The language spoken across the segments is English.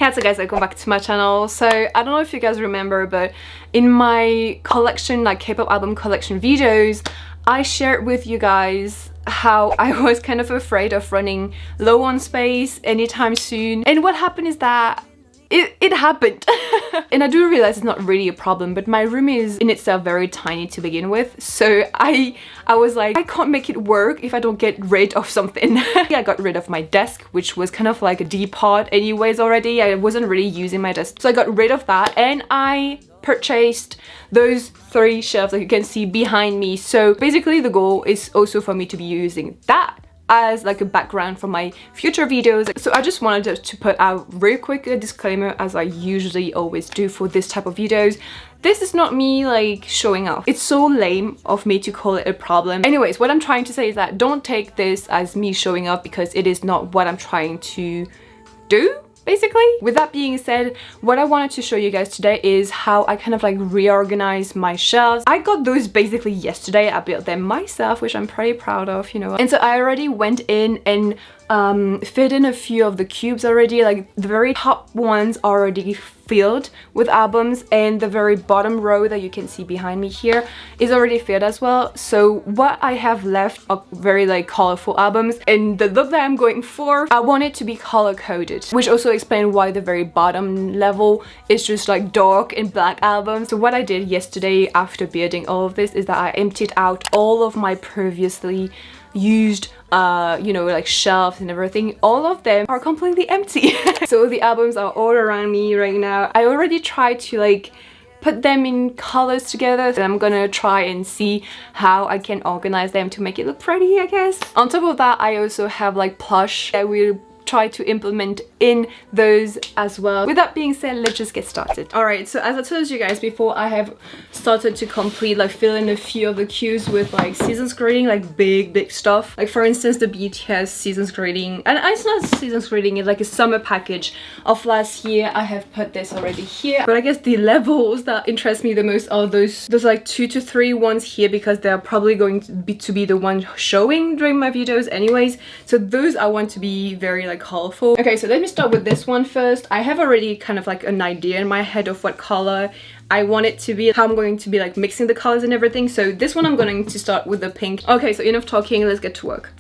Hey, what's up guys, welcome back to my channel. So I don't know if you guys remember, but in my collection, like K-pop album collection videos, I shared with you guys how I was kind of afraid of running low on space anytime soon. And what happened is that it happened. And I do realize it's not really a problem, but my room is in itself very tiny to begin with. So I was like, I can't make it work if I don't get rid of something. I got rid of my desk, which was kind of like a depot anyways already. I wasn't really using my desk. So I got rid of that and I purchased those 3 shelves that you can see behind me. So basically the goal is also for me to be using that as like a background for my future videos. So I just wanted to put out real quick a disclaimer, as I usually always do for this type of videos. This is not me like showing off. It's so lame of me to call it a problem. Anyways, what I'm trying to say is that don't take this as me showing off, because it is not what I'm trying to do. Basically, with that being said, what I wanted to show you guys today is how I kind of like reorganize my shelves. I got those basically yesterday. I built them myself, which I'm pretty proud of, you know. And so I already went in and fit in a few of the cubes already. Like the very top ones already filled with albums, and the very bottom row that you can see behind me here is already filled as well. So what I have left are very like colorful albums, and the look that I'm going for, I want it to be color coded, which also explains why the very bottom level is just like dark and black albums. So what I did yesterday after building all of this is that I emptied out all of my previously used you know, like shelves and everything. All of them are completely empty. So the albums are all around me right now. I already tried to like put them in colors together, and I'm gonna try and see how I can organize them to make it look pretty, I guess. On top of that, I also have like plush that we'll try to implement in those as well. With that being said, let's just get started. All right, so as I told you guys before, I have started to complete like fill in a few of the cubes with like seasons grading, like big stuff. Like for instance, the BTS seasons grading, and it's not seasons grading, it's like a summer package of last year. I have put this already here, but I guess the levels that interest me the most are those like 2 to 3 ones here, because they're probably going to be the ones showing during my videos anyways. So those I want to be very like colorful. Okay, so let me start with this one first. I have already kind of like an idea in my head of what color I want it to be, how I'm going to be like mixing the colors and everything. So this one I'm going to start with the pink. Okay, so enough talking, let's get to work.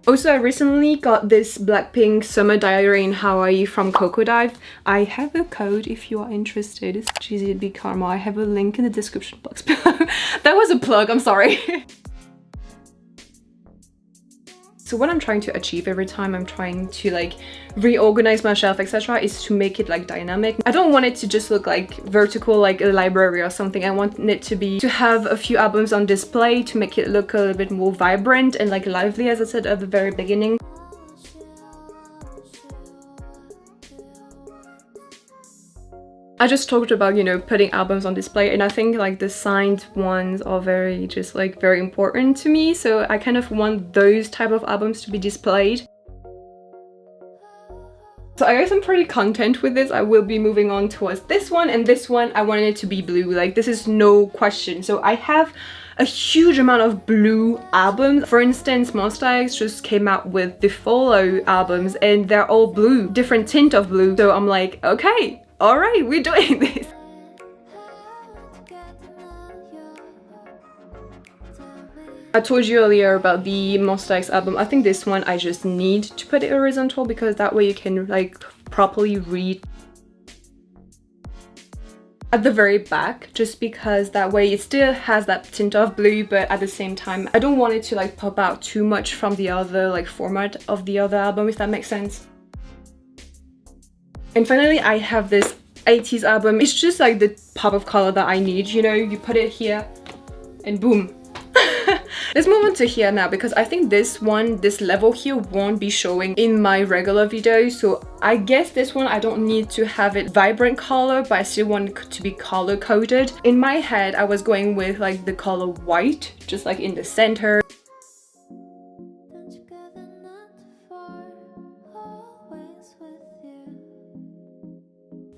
Also, I recently got this Blackpink Summer Diary in Hawaii from Coco Dive. I have a code if you are interested. It's GZB Karma. I have a link in the description box below. That was a plug, I'm sorry. So what I'm trying to achieve every time I'm trying to like reorganize my shelf, etc., is to make it like dynamic. I don't want it to just look like vertical like a library or something. I want it to have a few albums on display to make it look a little bit more vibrant and like lively, as I said at the very beginning. I just talked about, you know, putting albums on display, and I think like the signed ones are very important to me. So I kind of want those type of albums to be displayed. So I guess I'm pretty content with this. I will be moving on towards this one, and this one I wanted it to be blue. Like this is no question. So I have a huge amount of blue albums. For instance, Monsta X just came out with the Follow albums, and they're all blue, different tint of blue. So I'm like, okay, all right, we're doing this. I told you earlier about the Monsta X album. I think this one I just need to put it horizontal, because that way you can like properly read at the very back, just because that way it still has that tint of blue, but at the same time I don't want it to like pop out too much from the other like format of the other album, if that makes sense. And finally, I have this 80s album. It's just like the pop of color that I need, you know, you put it here and boom. Let's move on to here now, because I think this level here won't be showing in my regular video. So I guess this one I don't need to have it vibrant color, but I still want it to be color coded. In my head, I was going with like the color white, just like in the center.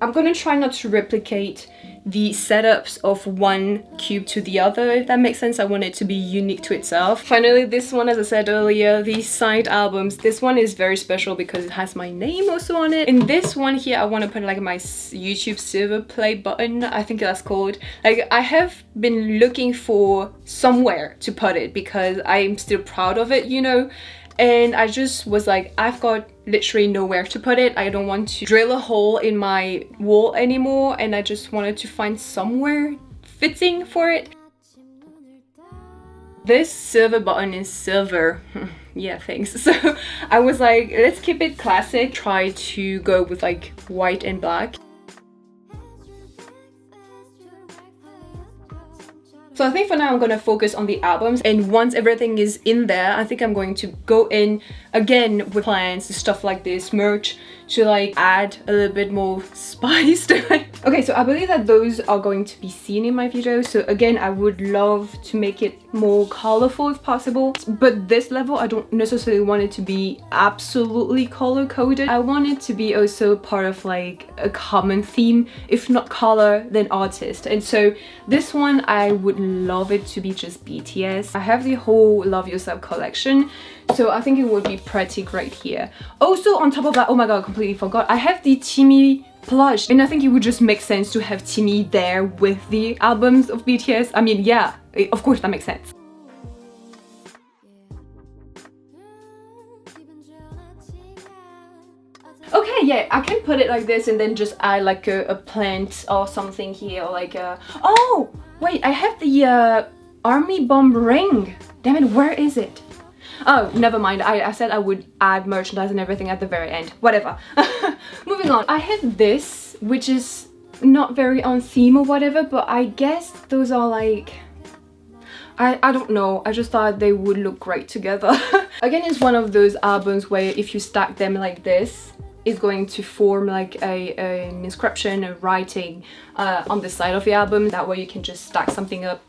I'm gonna try not to replicate the setups of one cube to the other, if that makes sense. I want it to be unique to itself. Finally, this one, as I said earlier, the side albums. This one is very special because it has my name also on it. In this one here, I want to put like my YouTube silver play button, I think that's called. Like, I have been looking for somewhere to put it because I'm still proud of it, you know. And I just was like, I've got literally nowhere to put it. I don't want to drill a hole in my wall anymore, and I just wanted to find somewhere fitting for it. This silver button is silver. Yeah, thanks. So I was like, let's keep it classic. Try to go with like white and black. So I think for now I'm gonna focus on the albums, and once everything is in there, I think I'm going to go in again with plans, stuff like this, merch, to like add a little bit more spice to it. Okay, so I believe that those are going to be seen in my video. So again, I would love to make it more colorful if possible, but this level I don't necessarily want it to be absolutely color coded. I want it to be also part of like a common theme, if not color, then artist. And so this one I would love it to be just BTS. I have the whole Love Yourself collection, so I think it would be pretty great here. Also on top of that, oh my god, I completely forgot, I have the Timmy plush, and I think it would just make sense to have Timmy there with the albums of BTS. I mean, yeah, of course that makes sense. Okay, yeah, I can put it like this and then just add like a plant or something here, or like a... Oh, wait, I have the army bomb ring. Damn it, where is it? Oh, never mind. I said I would add merchandise and everything at the very end. Whatever. Moving on. I have this, which is not very on theme or whatever, but I guess those are like... I don't know. I just thought they would look great together. Again, it's one of those albums where if you stack them like this, is going to form like an inscription, a writing on the side of the album. That way you can just stack something up,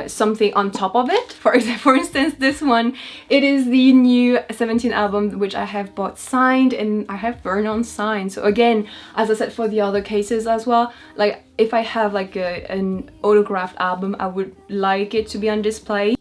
something on top of it. For instance, this one, it is the new 17 album, which I have bought signed, and I have Burn On signed. So again, as I said for the other cases as well, like if I have like an autographed album, I would like it to be on display.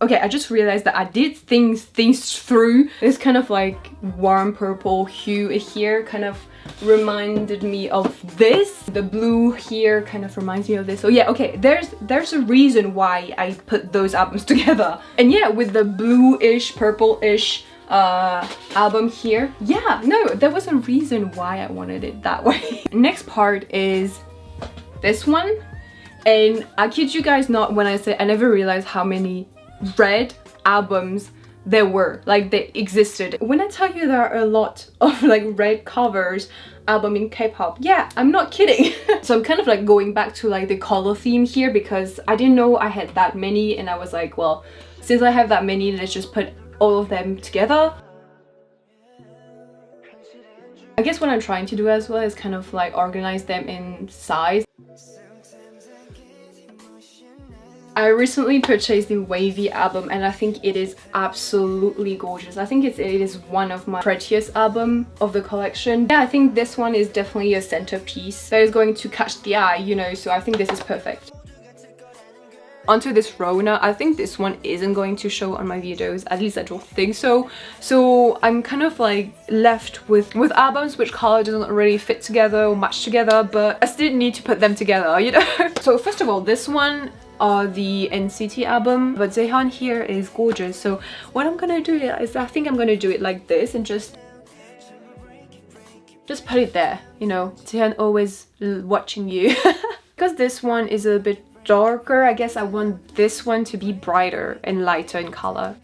Okay, I just realized that I did things through. This kind of like warm purple hue here kind of reminded me of this. The blue here kind of reminds me of this. So yeah, okay, there's a reason why I put those albums together. And yeah, with the blue-ish, purple-ish album here, yeah, no, there was a reason why I wanted it that way. Next part is this one. And I kid you guys not when I say I never realized how many red albums there were, like they existed. When I tell you there are a lot of like red covers album in K-pop, yeah, I'm not kidding. So I'm kind of like going back to like the color theme here because I didn't know I had that many, and I was like, well, since I have that many, let's just put all of them together. I guess what I'm trying to do as well is kind of like organize them in size. I recently purchased the Wavy album, and I think it is absolutely gorgeous. I think it is one of my prettiest album of the collection. Yeah, I think this one is definitely a centerpiece that is going to catch the eye, you know, so I think this is perfect. Onto this Rona, I think this one isn't going to show on my videos, at least I don't think so. So I'm kind of like left with albums which color doesn't really fit together or match together, but I still need to put them together, you know. So first of all, this one are the NCT album, but Jaehyun here is gorgeous. So what I'm gonna do is I think I'm gonna do it like this and just put it there, you know, Jaehyun always watching you. Because this one is a bit darker, I guess I want this one to be brighter and lighter in color.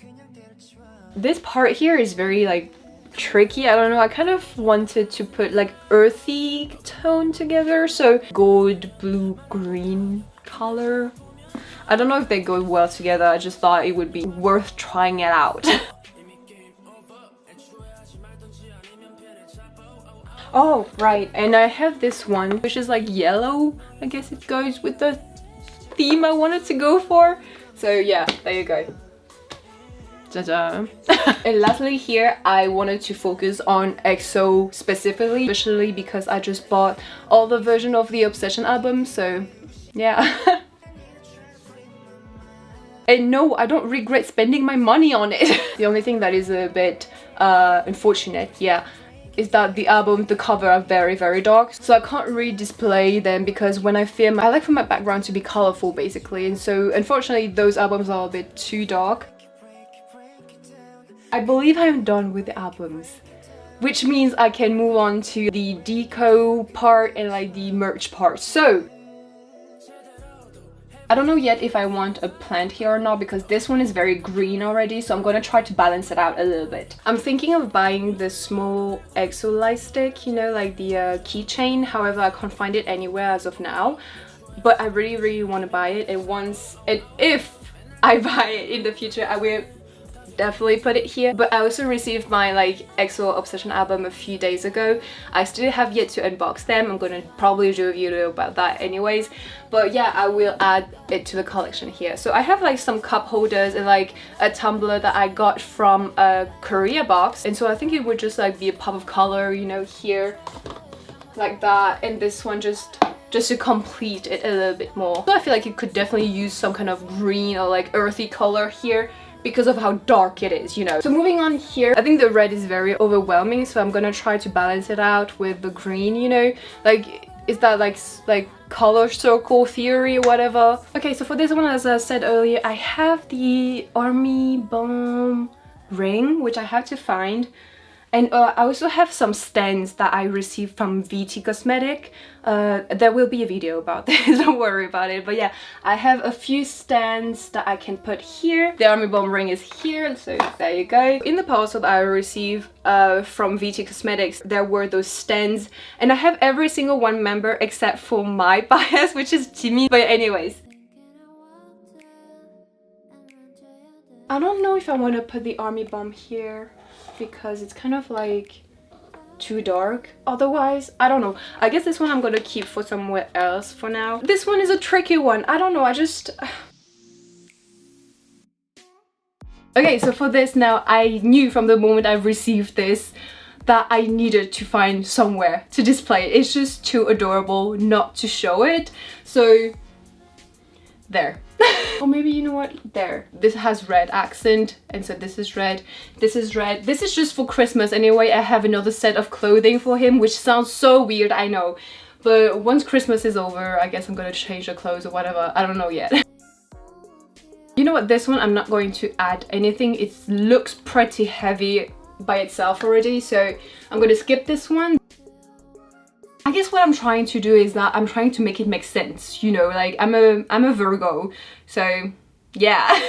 This part here is very like tricky, I don't know, I kind of wanted to put like earthy tone together, so gold, blue, green color. I don't know if they go well together, I just thought it would be worth trying it out. Oh, right, and I have this one, which is like yellow. I guess it goes with the theme I wanted to go for. So yeah, there you go. Ta-da. And lastly here, I wanted to focus on EXO specifically, especially because I just bought all the version of the Obsession album, so yeah. And no, I don't regret spending my money on it. The only thing that is a bit unfortunate, yeah, is that the album, the cover are very, very dark. So I can't really display them because when I film, I like for my background to be colorful basically. And so unfortunately, those albums are a bit too dark. I believe I'm done with the albums, which means I can move on to the deco part and like the merch part. So I don't know yet if I want a plant here or not because this one is very green already, so I'm gonna try to balance it out a little bit. I'm thinking of buying the small EXO light stick, you know, like the keychain. However, I can't find it anywhere as of now, but I really want to buy it, and if I buy it in the future, I will definitely put it here. But I also received my like EXO Obsession album a few days ago. I still have yet to unbox them. I'm gonna probably do a video about that anyways, but yeah, I will add it to the collection here. So I have like some cup holders and like a tumbler that I got from a Korea box, and so I think it would just like be a pop of color, you know, here like that, and this one just to complete it a little bit more. So I feel like it could definitely use some kind of green or like earthy color here because of how dark it is, you know. So moving on here, I think the red is very overwhelming, so I'm gonna try to balance it out with the green, you know, like, is that like color circle theory or whatever. Okay, so for this one, as I said earlier, I have the Army Bomb ring, which I have to find. And I also have some stands that I received from VT Cosmetic. There will be a video about this, don't worry about it. But yeah, I have a few stands that I can put here. The Army Bomb ring is here, so there you go. In the parcel that I received from VT Cosmetics, there were those stands. And I have every single one member except for my bias, which is Jimmy. But anyways, I don't know if I want to put the Army Bomb here, because it's kind of like too dark otherwise. I don't know, I guess this one I'm gonna keep for somewhere else for now. This one is a tricky one, I don't know, I just okay, so for this now, I knew from the moment I received this that I needed to find somewhere to display it. It's just too adorable not to show it, so there. Or maybe, you know what, there, this has red accent, and so this is red, this is red. This is just for Christmas anyway. I have another set of clothing for him, which sounds so weird, I know, but once Christmas is over, I guess I'm gonna change the clothes or whatever, I don't know yet. You know what, this one I'm not going to add anything. It looks pretty heavy by itself already, so I'm gonna skip this one. I guess what I'm trying to do is that I'm trying to make it make sense, you know, like I'm a Virgo, so yeah.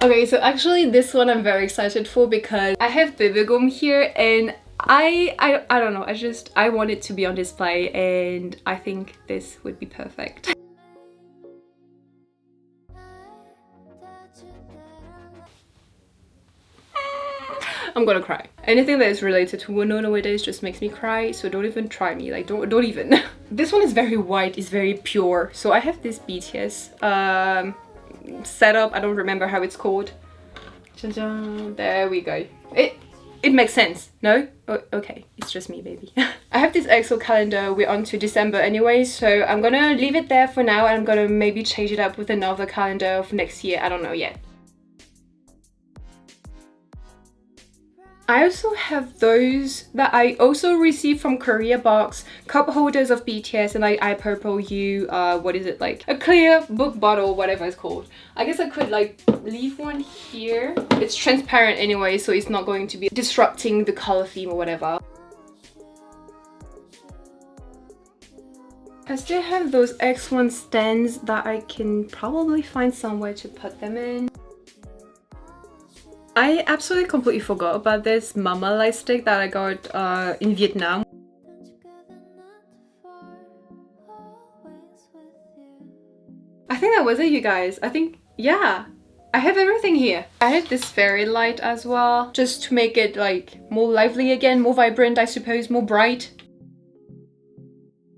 Okay, so actually this one I'm very excited for because I have Bibigum here, and I don't know, I want it to be on display, and I think this would be perfect. I'm gonna cry. Anything that is related to Wano nowadays just makes me cry, so don't even try me, like don't even. This one is very white, it's very pure. So I have this BTS setup, I don't remember how it's called. There we go. It makes sense, no? Oh, okay, it's just me, baby. I have this EXO calendar, we're on to December anyway, so I'm gonna leave it there for now, and I'm gonna maybe change it up with another calendar of next year, I don't know yet. I also have those that I also received from Korea box, cup holders of BTS, and like I purple you, what is it, like a clear book bottle, whatever it's called. I guess I could like leave one here. It's transparent anyway, so it's not going to be disrupting the color theme or whatever. I still have those X1 stands that I can probably find somewhere to put them in. I absolutely completely forgot about this Mama light stick that I got in Vietnam. I think that was it, you guys. I think, yeah, I have everything here. I have this fairy light as well, just to make it like more lively again, more vibrant, I suppose, more bright.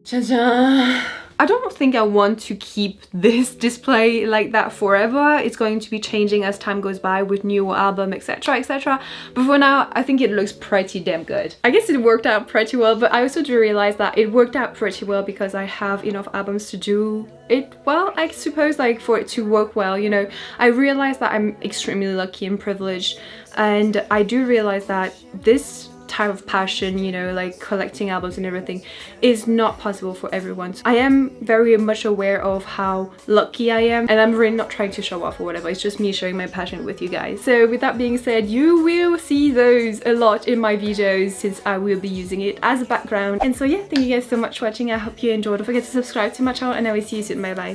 Ta-da! I don't think I want to keep this display like that forever. It's going to be changing as time goes by with new album, etc, etc. But for now, I think it looks pretty damn good. I guess it worked out pretty well, but I also do realize that it worked out pretty well because I have enough albums to do it well, I suppose, like for it to work well, you know. I realize that I'm extremely lucky and privileged, and I do realize that this type of passion, you know, like collecting albums and everything, is not possible for everyone. I am very much aware of how lucky I am, and I'm really not trying to show off or whatever. It's just me showing my passion with you guys. So with that being said, you will see those a lot in my videos since I will be using it as a background. And so yeah, thank you guys so much for watching. I hope you enjoyed. Don't forget to subscribe to my channel, and I will see you soon. Bye bye.